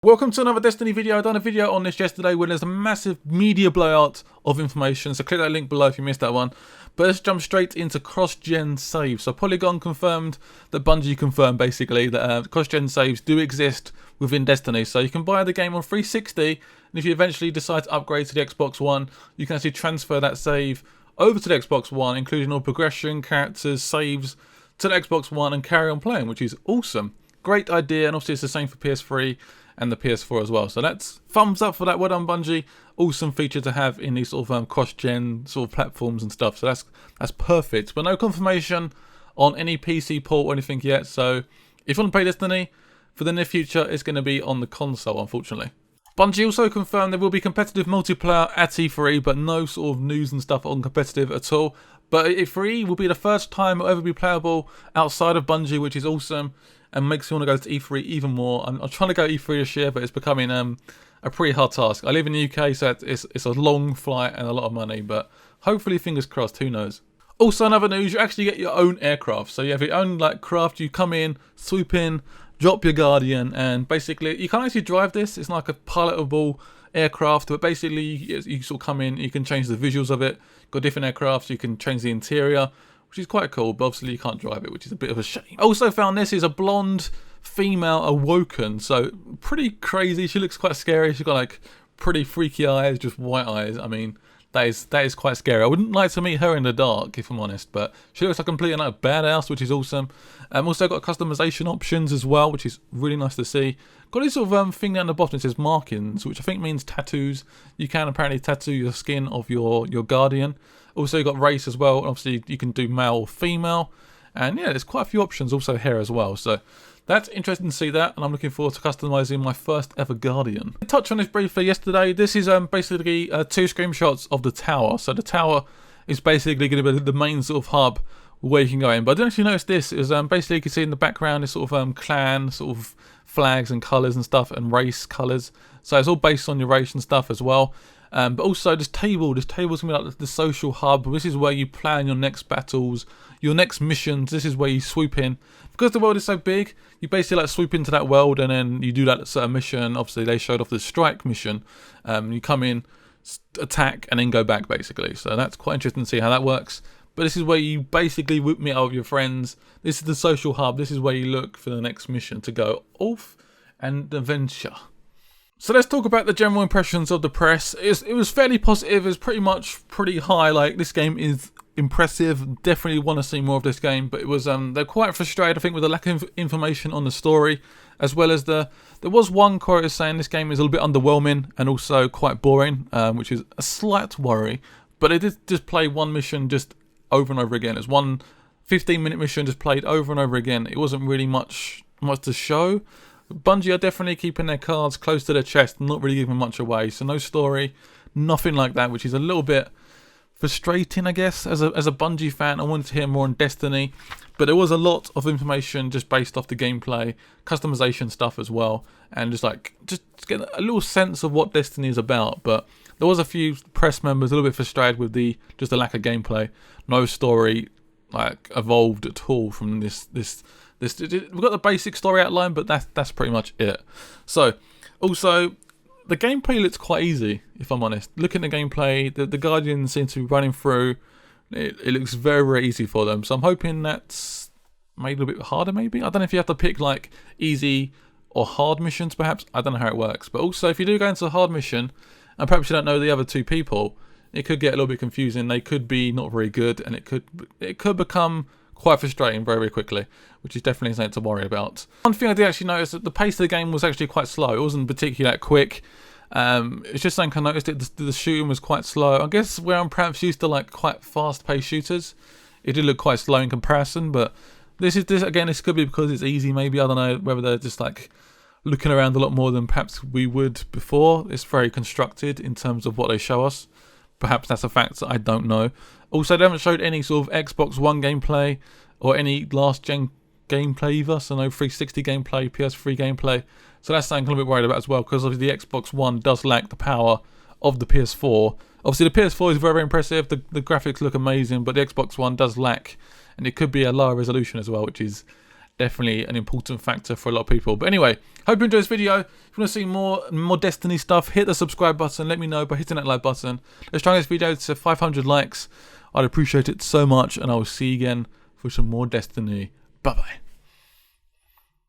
Welcome to another Destiny video. I done a video on this yesterday when there's a massive media blowout of information, so click that link below if you missed that one. But let's jump straight into cross-gen saves. So Polygon confirmed that Bungie confirmed basically that cross-gen saves do exist within Destiny. So you can buy the game on 360, and if you eventually decide to upgrade to the Xbox One, you can actually transfer that save over to the Xbox One, including all progression, characters, saves to the Xbox One, and carry on playing, which is awesome. Great idea, and obviously it's the same for PS3 and the PS4 as well. So that's thumbs up for that. Well done, Bungie. Awesome feature to have in these sort of cross-gen sort of platforms and stuff. So that's perfect. But no confirmation on any PC port or anything yet. So if you want to play Destiny for the near future, it's going to be on the console, unfortunately. Bungie also confirmed there will be competitive multiplayer at E3, but no sort of news and stuff on competitive at all. But E3 will be the first time it will ever be playable outside of Bungie, which is awesome and makes me want to go to E3 even more. I'm trying to go E3 this year, but it's becoming a pretty hard task. I live in the UK, so it's a long flight and a lot of money, but hopefully, fingers crossed, who knows. Also, in other news, you actually get your own aircraft. So you have your own craft, you come in, swoop in, drop your Guardian, and basically you can't actually drive this. It's like a pilotable aircraft, but basically you sort of come in, you can change the visuals of it. Got different aircrafts, you can change the interior, which is quite cool, but obviously you can't drive it, which is a bit of a shame. I also found this is a blonde female awoken, so pretty crazy. She looks quite scary. She's got pretty freaky eyes, just white eyes. I mean, that is quite scary. I wouldn't like to meet her in the dark, if I'm honest, but she looks like completely badass, which is awesome. Also got customization options as well, which is really nice to see. Got this sort of thing down the bottom. It says markings, which I think means tattoos. You can apparently tattoo your skin of your Guardian. Also, you got race as well. Obviously, you can do male or female, and yeah, there's quite a few options. Also, hair as well. So that's interesting to see that, and I'm looking forward to customizing my first ever Guardian. I touched on this briefly yesterday. This is basically 2 screenshots of the tower. So the tower is basically going to be the main sort of hub where you can go in. But I didn't actually notice this. Is basically you can see in the background is sort of clan sort of flags and colours and stuff, and race colours. So it's all based on your race and stuff as well. But also this table's going to be like the social hub. This is where you plan your next battles, your next missions. This is where you swoop in. Because the world is so big, you basically swoop into that world and then you do that certain mission. Obviously they showed off the strike mission. You come in, attack, and then go back basically. So that's quite interesting to see how that works. But this is where you basically meet up with your friends. This is the social hub. This is where you look for the next mission to go off and adventure. So let's talk about the general impressions of the press. It was fairly positive. It was pretty high. This game is impressive. Definitely want to see more of this game. But it was they're quite frustrated, I think, with the lack of information on the story, as well as there was one quote saying this game is a little bit underwhelming and also quite boring, which is a slight worry. But it did just play one mission just over and over again. It's one 15-minute mission just played over and over again. It wasn't really much to show. Bungie are definitely keeping their cards close to their chest, not really giving much away. So no story, nothing like that, which is a little bit frustrating, I guess. As a Bungie fan, I wanted to hear more on Destiny, but there was a lot of information just based off the gameplay, customization stuff as well, and just get a little sense of what Destiny is about. But there was a few press members a little bit frustrated with the lack of gameplay, no story evolved at all from this. We've got the basic story outline, but that's pretty much it. So, also, the gameplay looks quite easy, if I'm honest. Looking at the gameplay, the Guardians seem to be running through. It looks very, very easy for them. So I'm hoping that's made a little bit harder, maybe. I don't know if you have to pick easy or hard missions, perhaps. I don't know how it works. But also, if you do go into a hard mission, and perhaps you don't know the other 2 people, it could get a little bit confusing. They could be not very good, and it could become quite frustrating very, very quickly, which is definitely something to worry about. One thing I did actually notice that the pace of the game was actually quite slow. It wasn't particularly that quick. It's just something I noticed. The shooting was quite slow. I guess where I'm perhaps used to quite fast-paced shooters, it did look quite slow in comparison. But this again. This could be because it's easy. Maybe I don't know whether they're just looking around a lot more than perhaps we would before. It's very constructed in terms of what they show us. Perhaps that's a fact that I don't know. Also, they haven't showed any sort of Xbox One gameplay or any last-gen gameplay either. So no 360 gameplay, PS3 gameplay. So that's something I'm a little bit worried about as well, because obviously the Xbox One does lack the power of the PS4. Obviously the PS4 is very, very impressive. The graphics look amazing, but the Xbox One does lack, and it could be a lower resolution as well, which is definitely an important factor for a lot of people. But anyway, hope you enjoyed this video. If you want to see more Destiny stuff, hit the subscribe button. Let me know by hitting that like button. Let's try this video to 500 likes. I'd appreciate it so much, and I will see you again for some more Destiny. Bye bye.